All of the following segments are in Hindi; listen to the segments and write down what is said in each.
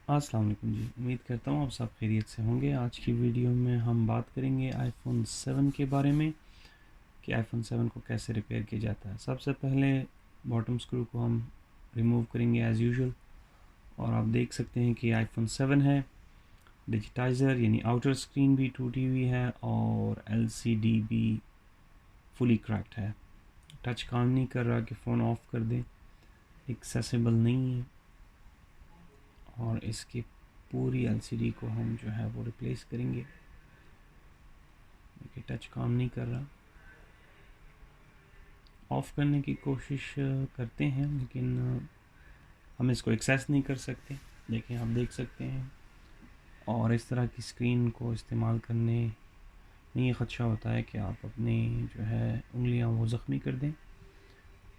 अस्सलाम वालेकुम जी। उम्मीद करता हूँ आप सब खैरियत से होंगे। आज की वीडियो में हम बात करेंगे आईफोन 7 के बारे में कि आईफोन 7 को कैसे रिपेयर किया जाता है। सबसे पहले बॉटम स्क्रू को हम रिमूव करेंगे एज़ यूजुअल, और आप देख सकते हैं कि आईफोन 7 है। डिजिटाइज़र यानी आउटर स्क्रीन भी टूटी हुई है और एलसीडी भी फुली क्रैक्ड है। टच काम नहीं कर रहा कि फ़ोन ऑफ कर दें, एक्सेसिबल नहीं है। और इसकी पूरी एलसीडी को हम जो है वो रिप्लेस करेंगे। देखिए टच काम नहीं कर रहा। ऑफ़ करने की कोशिश करते हैं, लेकिन हम इसको एक्सेस नहीं कर सकते। देखिए आप देख सकते हैं। और इस तरह की स्क्रीन को इस्तेमाल करने में ये ख़दशा होता है कि आप अपनी जो है उंगलियां वो ज़ख्मी कर दें।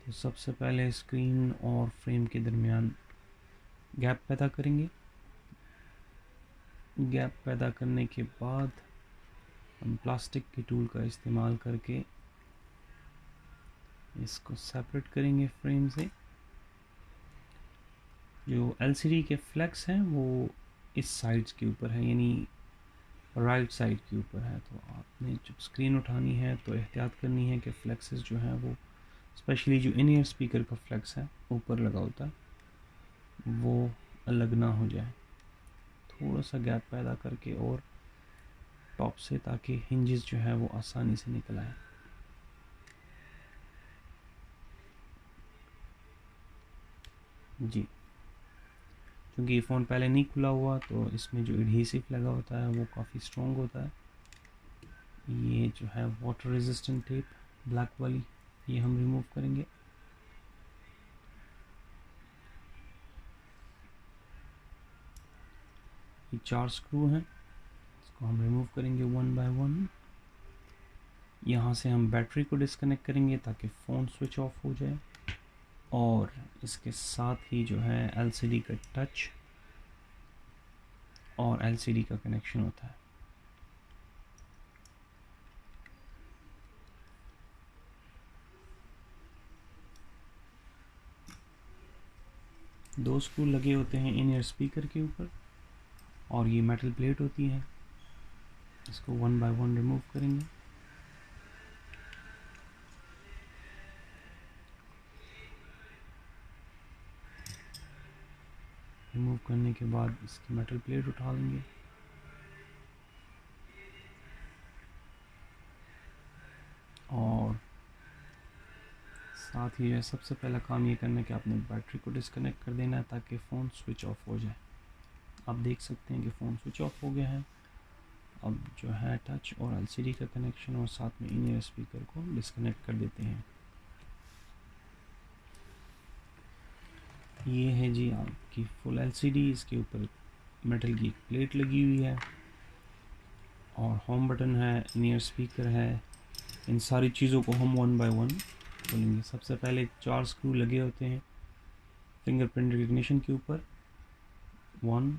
तो सबसे पहले स्क्रीन और फ्रेम के दरमियान गैप पैदा करेंगे। गैप पैदा करने के बाद हम प्लास्टिक के टूल का इस्तेमाल करके इसको सेपरेट करेंगे फ्रेम से। जो एलसीडी के फ्लैक्स हैं वो इस साइड्स के ऊपर है, यानी राइट साइड के ऊपर है। तो आपने जब स्क्रीन उठानी है तो एहतियात करनी है कि फ्लैक्सेस जो हैं वो, स्पेशली जो इन ईयर स्पीकर का फ्लैक्स है ऊपर लगा होता है, वो अलग ना हो जाए। थोड़ा सा गैप पैदा करके और टॉप से, ताकि हिंजेस जो है वो आसानी से निकल आए। जी, क्योंकि ये फ़ोन पहले नहीं खुला हुआ तो इसमें जो एडहेसिव लगा होता है वो काफ़ी स्ट्रॉन्ग होता है। ये जो है वाटर रेजिस्टेंट टेप ब्लैक वाली, ये हम रिमूव करेंगे। ये 4 स्क्रू हैं, इसको हम रिमूव करेंगे वन बाय वन। यहाँ से हम बैटरी को डिस्कनेक्ट करेंगे ताकि फ़ोन स्विच ऑफ हो जाए। और इसके साथ ही जो है एलसीडी का टच और एलसीडी का कनेक्शन होता है। दो स्क्रू लगे होते हैं इन ईयर स्पीकर के ऊपर, और ये मेटल प्लेट होती है। इसको वन बाय वन रिमूव करेंगे। रिमूव करने के बाद इसकी मेटल प्लेट उठा लेंगे। और साथ ही सबसे पहला काम ये करना है कि आपने बैटरी को डिस्कनेक्ट कर देना है ताकि फ़ोन स्विच ऑफ हो जाए। आप देख सकते हैं कि फ़ोन स्विच ऑफ हो गया है। अब जो है टच और एलसीडी का कनेक्शन और साथ में इन ईयर स्पीकर को डिस्कनेक्ट कर देते हैं। ये है जी आपकी फुल एलसीडी। इसके ऊपर मेटल की प्लेट लगी हुई है और होम बटन है, इन ईयर स्पीकर है। इन सारी चीज़ों को हम वन बाय वन खोलेंगे। सबसे पहले 4 स्क्रू लगे होते हैं फिंगरप्रिंट रिकग्निशन के ऊपर। 1,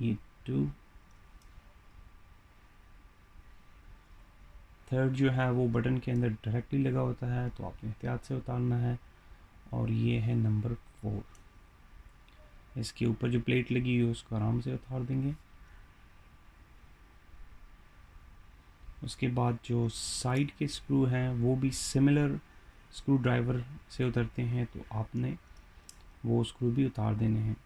ये 2, थर्ड जो है वो बटन के अंदर डायरेक्टली लगा होता है, तो आपने एहतियात से उतारना है। और ये है नंबर 4। इसके ऊपर जो प्लेट लगी हुई है उसको आराम से उतार देंगे। उसके बाद जो साइड के स्क्रू हैं वो भी सिमिलर स्क्रू ड्राइवर से उतरते हैं, तो आपने वो स्क्रू भी उतार देने हैं।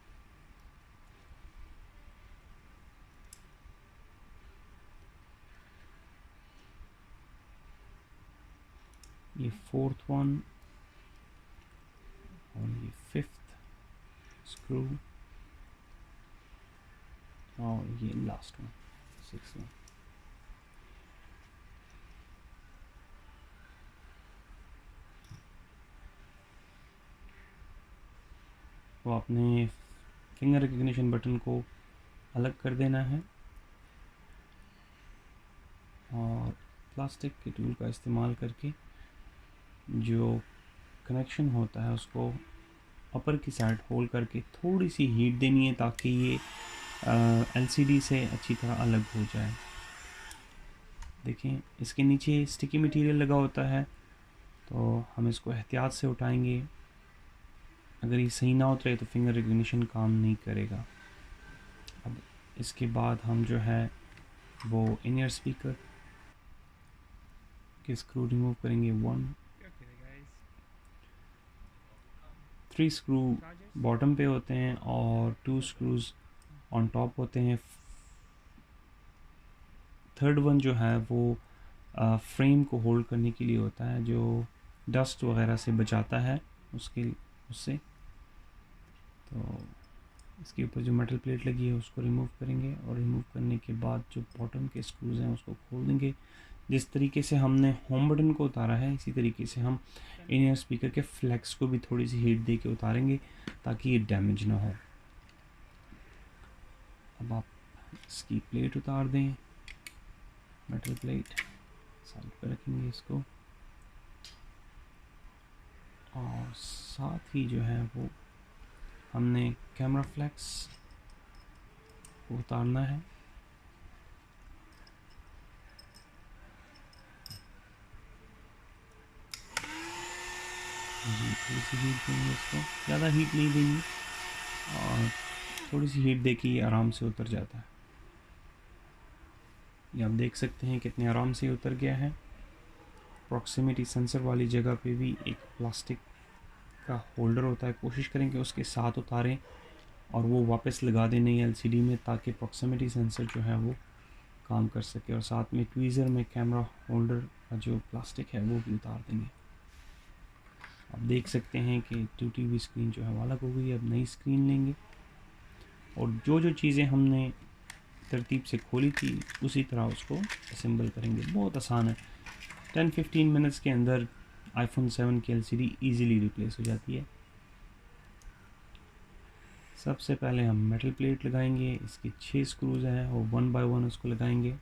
ये फोर्थ वन और ये फिफ्थ स्क्रू और ये लास्ट वन, सिक्स वन। तो आपने फिंगर रिकग्निशन बटन को अलग कर देना है और प्लास्टिक के टूल का इस्तेमाल करके जो कनेक्शन होता है उसको अपर की साइड होल्ड करके थोड़ी सी हीट देनी है ताकि ये एलसीडी से अच्छी तरह अलग हो जाए। देखिए इसके नीचे स्टिकी मटेरियल लगा होता है, तो हम इसको एहतियात से उठाएंगे। अगर ये सही ना उतरे तो फिंगर रिकग्निशन काम नहीं करेगा। इसके बाद हम जो है वो इन ईयर स्पीकर के स्क्रू रिमूव करेंगे। 3 स्क्रू बॉटम पे होते हैं और 2 स्क्रूज ऑन टॉप होते हैं। थर्ड वन जो है वो फ्रेम को होल्ड करने के लिए होता है, जो डस्ट वगैरह से बचाता है उससे। तो इसके ऊपर जो मेटल प्लेट लगी है उसको रिमूव करेंगे और रिमूव करने के बाद जो बॉटम के स्क्रूज हैं उसको खोल देंगे। जिस तरीके से हमने होम बटन को उतारा है इसी तरीके से हम इन ईयर स्पीकर के फ्लैक्स को भी थोड़ी सी हीट दे के उतारेंगे ताकि ये डैमेज ना हो। अब आप इसकी प्लेट उतार दें, मेटल प्लेट साइड पर रखेंगे इसको, और साथ ही जो है वो हमने कैमरा फ्लैक्स को उतारना है। थोड़ी सी हीट देंगे इसको, ज़्यादा हीट नहीं देंगे, और थोड़ी सी हीट देखिए ये आराम से उतर जाता है। ये आप देख सकते हैं कितने आराम से उतर गया है। प्रॉक्सिमिटी सेंसर वाली जगह पे भी एक प्लास्टिक का होल्डर होता है, कोशिश करें कि उसके साथ उतारें और वो वापस लगा दें नई एलसीडी में, ताकि प्रॉक्सिमिटी सेंसर जो है वो काम कर सके। और साथ में ट्वीज़र में कैमरा होल्डर का जो प्लास्टिक है वो भी उतार देंगे। आप देख सकते हैं कि टूटी हुई स्क्रीन जो है वो अलग हो गई। अब नई स्क्रीन लेंगे और जो जो चीज़ें हमने तरतीब से खोली थी उसी तरह उसको असेंबल करेंगे। बहुत आसान है, 10-15 मिनट्स के अंदर आईफोन 7 की एलसीडी इजीली रिप्लेस हो जाती है। सबसे पहले हम मेटल प्लेट लगाएंगे, इसके 6 स्क्रूज हैं और 1 बाय 1 उसको लगाएंगे।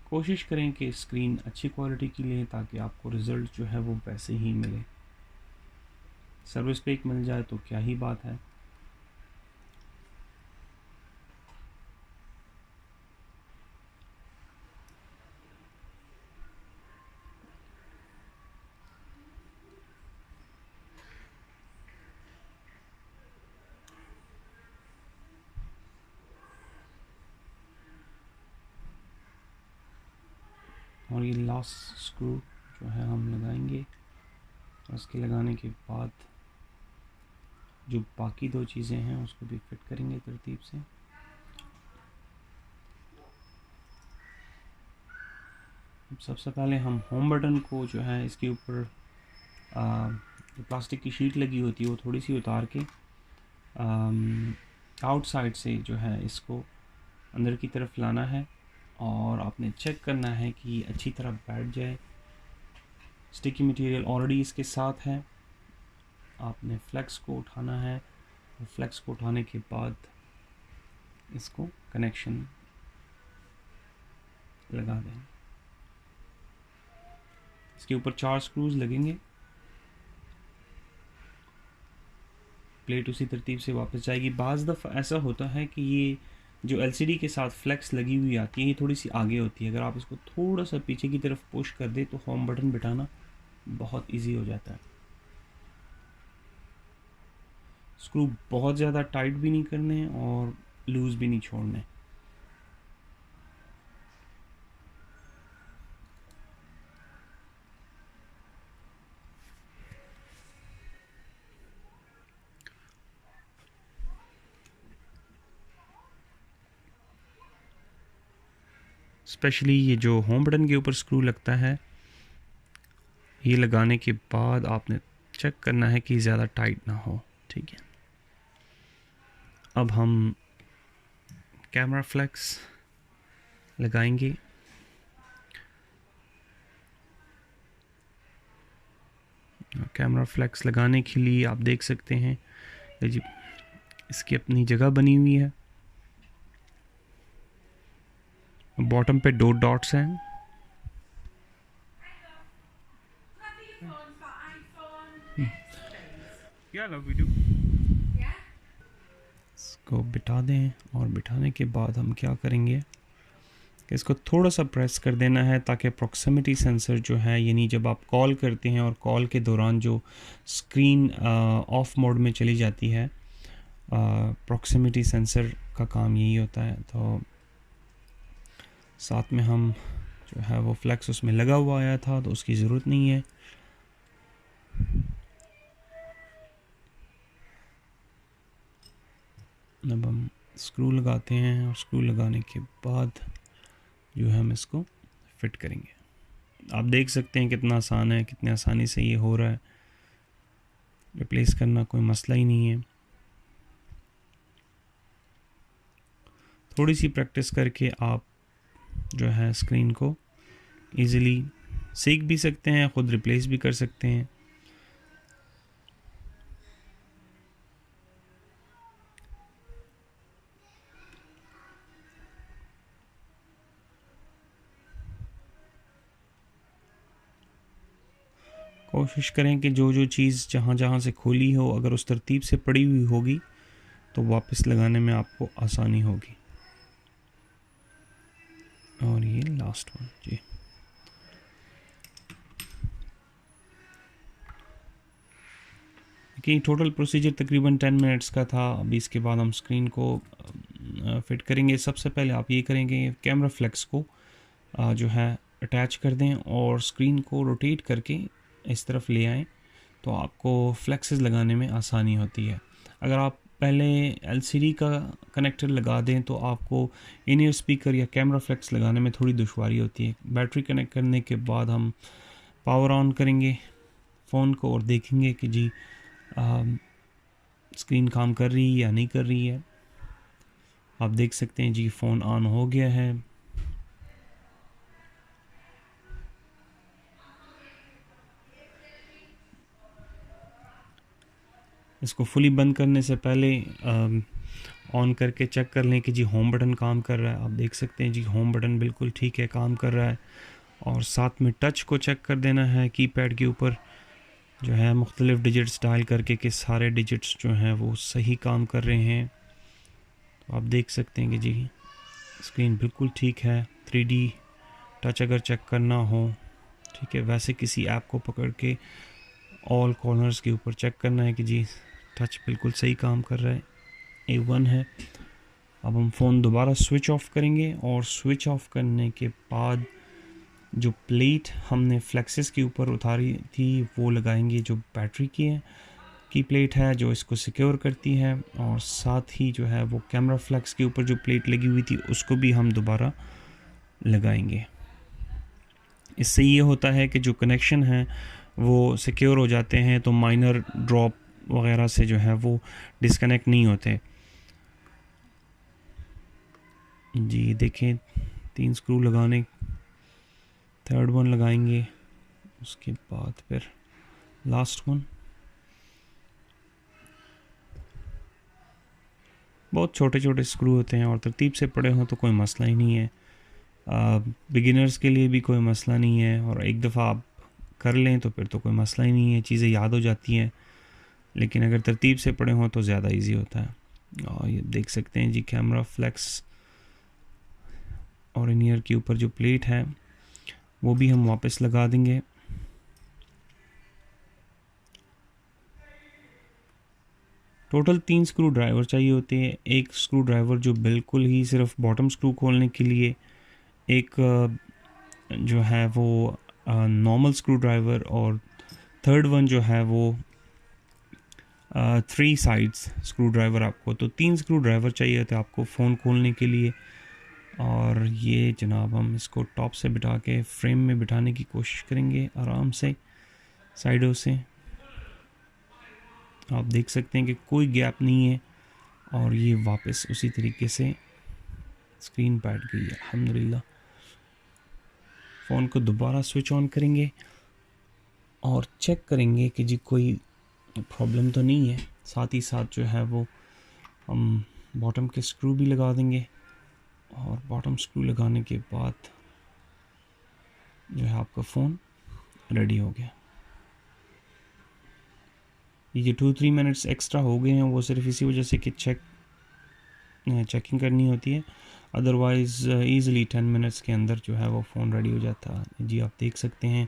कोशिश करें कि स्क्रीन अच्छी क्वालिटी की लें ताकि आपको रिज़ल्ट जो है वो वैसे ही मिले। सर्विस पैक मिल जाए तो क्या ही बात है। और ये लास्ट स्क्रू जो है हम लगाएंगे, और उसके लगाने के बाद जो बाकी 2 चीज़ें हैं उसको भी फिट करेंगे तरतीब से। सबसे पहले हम होम बटन को जो है इसके ऊपर जो प्लास्टिक की शीट लगी होती है वो थोड़ी सी उतार के आउटसाइड से जो है इसको अंदर की तरफ लाना है, और आपने चेक करना है कि अच्छी तरह बैठ जाए। स्टिकी मटेरियल ऑलरेडी इसके साथ है। आपने फ्लेक्स को उठाना है और फ्लेक्स को उठाने के बाद इसको कनेक्शन लगा दें। इसके ऊपर 4 स्क्रूज लगेंगे। प्लेट उसी तरतीब से वापस जाएगी। बाज़ दफ़ा ऐसा होता है कि ये जो एलसीडी के साथ फ्लेक्स लगी हुई आती है ये थोड़ी सी आगे होती है, अगर आप इसको थोड़ा सा पीछे की तरफ पुश कर दें तो होम बटन बिठाना बहुत इजी हो जाता है। स्क्रू बहुत ज़्यादा टाइट भी नहीं करने और लूज़ भी नहीं छोड़ने। स्पेशली ये जो होम बटन के ऊपर स्क्रू लगता है, ये लगाने के बाद आपने चेक करना है कि ज़्यादा टाइट ना हो। ठीक है, अब हम कैमरा फ्लेक्स लगाएंगे। कैमरा फ्लेक्स लगाने के लिए आप देख सकते हैं जी इसकी अपनी जगह बनी हुई है। बॉटम पे 2 डॉट्स हैं। Yeah, love we do. इसको बिठा दें और बिठाने के बाद हम क्या करेंगे कि इसको थोड़ा सा प्रेस कर देना है ताकि प्रॉक्सिमिटी सेंसर जो है, यानी जब आप कॉल करते हैं और कॉल के दौरान जो स्क्रीन ऑफ मोड में चली जाती है, प्रॉक्सिमिटी सेंसर का काम यही होता है। तो साथ में हम जो है वो फ्लैक्स उसमें लगा हुआ आया था तो उसकी ज़रूरत नहीं है। अब हम स्क्रू लगाते हैं और स्क्रू लगाने के बाद जो है हम इसको फिट करेंगे। आप देख सकते हैं कितना आसान है, कितनी आसानी से ये हो रहा है। रिप्लेस करना कोई मसला ही नहीं है। थोड़ी सी प्रैक्टिस करके आप जो है स्क्रीन को इजीली सीख भी सकते हैं, ख़ुद रिप्लेस भी कर सकते हैं। कोशिश करें कि जो जो चीज़ जहाँ जहाँ से खोली हो, अगर उस तरतीब से पड़ी हुई होगी तो वापस लगाने में आपको आसानी होगी। और ये लास्ट वन जी। कि टोटल प्रोसीजर तकरीबन 10 मिनट्स का था। अभी इसके बाद हम स्क्रीन को फिट करेंगे। सबसे पहले आप ये करेंगे, कैमरा फ्लेक्स को जो है अटैच कर दें और स्क्रीन को रोटेट करके इस तरफ ले आएँ तो आपको फ्लेक्सेस लगाने में आसानी होती है। अगर आप पहले LCD का कनेक्टर लगा दें तो आपको इन ईयर स्पीकर या कैमरा फ्लेक्स लगाने में थोड़ी दुश्वारी होती है। बैटरी कनेक्ट करने के बाद हम पावर ऑन करेंगे फ़ोन को और देखेंगे कि जी स्क्रीन काम कर रही है या नहीं कर रही है। आप देख सकते हैं जी फ़ोन ऑन हो गया है। इसको फुली बंद करने से पहले ऑन करके चेक कर लें कि जी होम बटन काम कर रहा है। आप देख सकते हैं जी होम बटन बिल्कुल ठीक है, काम कर रहा है। और साथ में टच को चेक कर देना है कीपैड के ऊपर जो है मुख्तलिफ डिजिट्स डायल करके कि सारे डिजिट्स जो हैं वो सही काम कर रहे हैं। तो आप देख सकते हैं कि जी स्क्रीन बिल्कुल ठीक है। 3D टच अगर चेक करना हो, ठीक है, वैसे किसी ऐप को पकड़ के ऑल कॉर्नर्स के ऊपर चेक करना है कि जी टच बिल्कुल सही काम कर रहा है, A1 है। अब हम फ़ोन दोबारा स्विच ऑफ करेंगे और स्विच ऑफ करने के बाद जो प्लेट हमने फ्लेक्सेस के ऊपर उतारी थी वो लगाएंगे, जो बैटरी की प्लेट है जो इसको सिक्योर करती है। और साथ ही जो है वो कैमरा फ्लेक्स के ऊपर जो प्लेट लगी हुई थी उसको भी हम दोबारा लगाएंगे। इससे ये होता है कि जो कनेक्शन है वो सिक्योर हो जाते हैं, तो माइनर ड्रॉप वगैरह से जो है वो डिस्कनेक्ट नहीं होते। जी देखें 3 स्क्रू लगाने, थर्ड वन लगाएंगे, उसके बाद फिर लास्ट वन। बहुत छोटे छोटे स्क्रू होते हैं और तरतीब से पड़े हों तो कोई मसला ही नहीं है। बिगिनर्स के लिए भी कोई मसला नहीं है और एक दफ़ा आप कर लें तो फिर तो कोई मसला ही नहीं है, चीज़ें याद हो जाती हैं। लेकिन अगर तरतीब से पड़े हों तो ज़्यादा इजी होता है। और ये देख सकते हैं जी कैमरा फ्लेक्स और इन ईयर के ऊपर जो प्लेट है वो भी हम वापस लगा देंगे। टोटल 3 स्क्रू ड्राइवर चाहिए होते हैं। एक स्क्रू ड्राइवर जो बिल्कुल ही सिर्फ बॉटम स्क्रू खोलने के लिए, एक जो है वो नॉर्मल स्क्रू ड्राइवर, और थर्ड वन जो है वो 3 साइड्स स्क्रू ड्राइवर। आपको तो 3 स्क्रू ड्राइवर चाहिए होते हैं आपको फ़ोन खोलने के लिए। और ये जनाब हम इसको टॉप से बिठा के फ्रेम में बिठाने की कोशिश करेंगे आराम से साइडों से। आप देख सकते हैं कि कोई गैप नहीं है और ये वापस उसी तरीके से स्क्रीन बैठ गई है अल्हम्दुलिल्लाह। फ़ोन को दोबारा स्विच ऑन करेंगे और चेक करेंगे कि जी कोई प्रॉब्लम तो नहीं है। साथ ही साथ जो है वो हम बॉटम के स्क्रू भी लगा देंगे और बॉटम स्क्रू लगाने के बाद जो है आपका फ़ोन रेडी हो गया। ये जो 2-3 मिनट्स एक्स्ट्रा हो गए हैं वो सिर्फ इसी वजह से कि चेक चेकिंग करनी होती है। अदरवाइज़ ईज़िली 10 मिनट्स के अंदर जो है वो फ़ोन रेडी हो जाता है। जी आप देख सकते हैं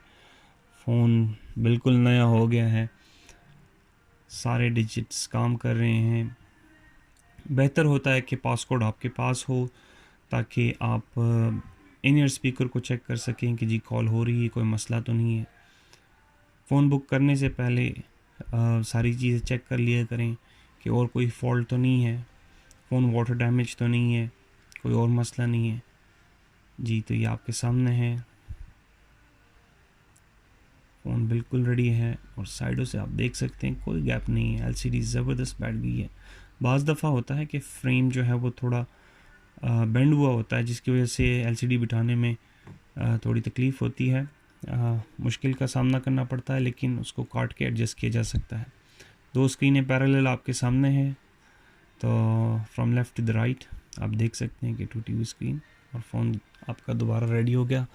फ़ोन बिल्कुल नया हो गया है, सारे डिजिट्स काम कर रहे हैं। बेहतर होता है कि पासकोड आपके पास हो ताकि आप इन ईयर स्पीकर को चेक कर सकें कि जी कॉल हो रही है, कोई मसला तो नहीं है। फ़ोन बुक करने से पहले सारी चीज़ें चेक कर लिया करें कि और कोई फॉल्ट तो नहीं है, फ़ोन वाटर डैमेज तो नहीं है, कोई और मसला नहीं है। जी तो ये आपके सामने है, फ़ोन बिल्कुल रेडी है और साइडों से आप देख सकते हैं कोई गैप नहीं है। एलसीडी ज़बरदस्त बैठ गई है। बाज़ दफ़ा होता है कि फ्रेम जो है वो थोड़ा बेंड हुआ होता है, जिसकी वजह से एलसीडी बिठाने में थोड़ी तकलीफ़ होती है, मुश्किल का सामना करना पड़ता है, लेकिन उसको काट के एडजस्ट किया जा सकता है। 2 स्क्रीनें पैरेलल आपके सामने हैं, तो from left to the right आप देख सकते हैं कि टूटी हुई स्क्रीन, और फ़ोन आपका दोबारा रेडी हो गया।